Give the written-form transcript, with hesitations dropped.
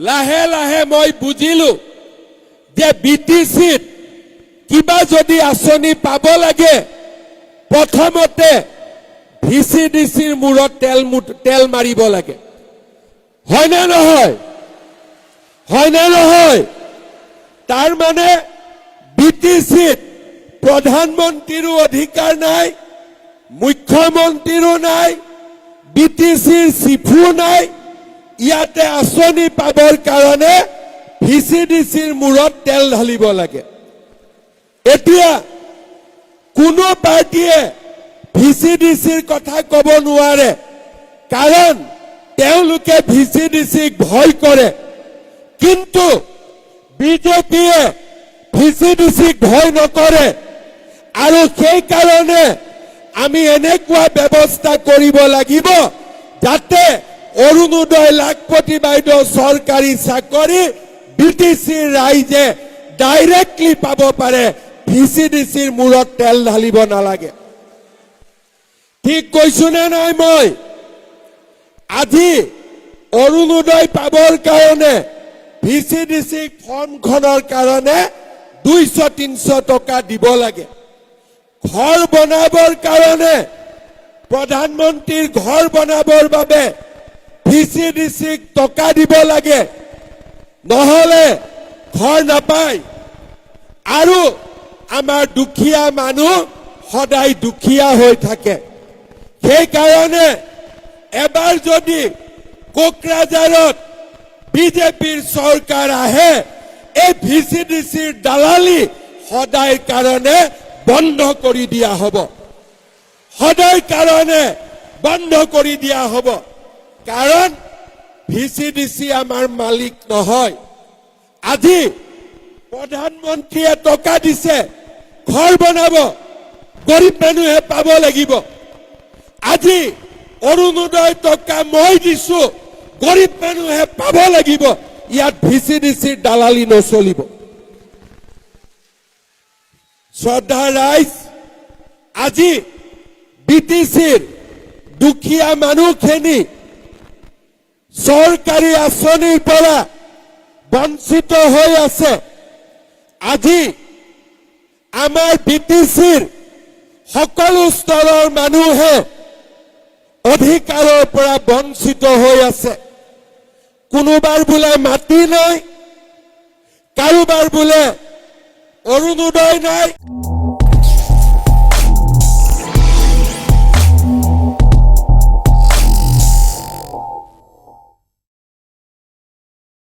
লাহে লাহে মই বুজিলো যে বিটিচিত কিবা যদি আঁচনি পাব লাগে প্ৰথমতে ভিচিডিচিৰ মূৰত তেল মাৰিব লাগে। হয়নে নহয়? হয়নে নহয়? তাৰ মানে বিটিচিত প্ৰধানমন্ত্ৰীৰো অধিকাৰ নাই, মুখ্যমন্ত্ৰীৰো নাই, বিটিচিৰ চিফো নাই। ইয়াতে আঁচনি পাবৰ কাৰণে ভিচিডিচিৰ মূৰত তেল ঢালিব লাগে। এতিয়া কোনো পাৰ্টিয়ে ভিচিডিচিৰ কথা ক'ব নোৱাৰে, কাৰণ তেওঁলোকে ভিচিডিচিক ভয় কৰে। কিন্তু বিজেপিয়ে ভিচিডিচিক ভয় নকৰে, আৰু সেইকাৰণে আমি এনেকুৱা ব্যৱস্থা কৰিব লাগিব যাতে অৰুণোদয় লাখপতি বাইদেউ চৰকাৰী চাকৰি বিটিচিৰ ৰাইজে ডাইৰেক্টলি পাব পাৰে, ভিচিডিচিৰ মূৰত তেল ঢালিব নালাগে। ঠিক কৈছো নে নাই? মই আজি অৰুণোদয় পাবৰ কাৰণে ভিচিডিচিক ফৰ্মখনৰ কাৰণে 200-300 টকা দিব লাগে। ঘৰ বনাবৰ কাৰণে প্ৰধানমন্ত্ৰীৰ ঘৰ বনাবৰ বাবে ভিচিডিচিক টকা দিব লাগে, নহলে ঘৰ নাপায়। আৰু আমাৰ দুখীয়া মানুহ সদায় দুখীয়া হৈ থাকে। সেইকাৰণে এবাৰ যদি কোকৰাঝাৰত বিজেপিৰ চৰকাৰ আহে, এই ভিচিডিচিৰ দালালি সদায় কাৰণে বন্ধ কৰি দিয়া হ'ব। সদায় কাৰণে বন্ধ কৰি দিয়া হ'ব। কাৰণ ভিচিডিচি আমাৰ মালিক নহয়। আজি প্ৰধানমন্ত্ৰীয়ে টকা দিছে, ঘৰ বনাব, গৰীব মানুহে পাব লাগিব। আজি অৰুণোদয় টকা মই দিছো, গৰীব মানুহে পাব লাগিব। ইয়াত ভিচিডিচিৰ দালালি নচলিব। শ্ৰদ্ধা ৰাইজ, আজি বিটিচিৰ দুখীয়া মানুহখিনি চৰকাৰী আঁচনিৰ পৰা বঞ্চিত হৈ আছে। আজি আমাৰ বিটিচিৰ সকলো স্তৰৰ মানুহে অধিকাৰৰ পৰা বঞ্চিত হৈ আছে। কোনোবাৰ বোলে মাটি নাই, কাৰোবাৰ বোলে অৰুণোদয় নাই।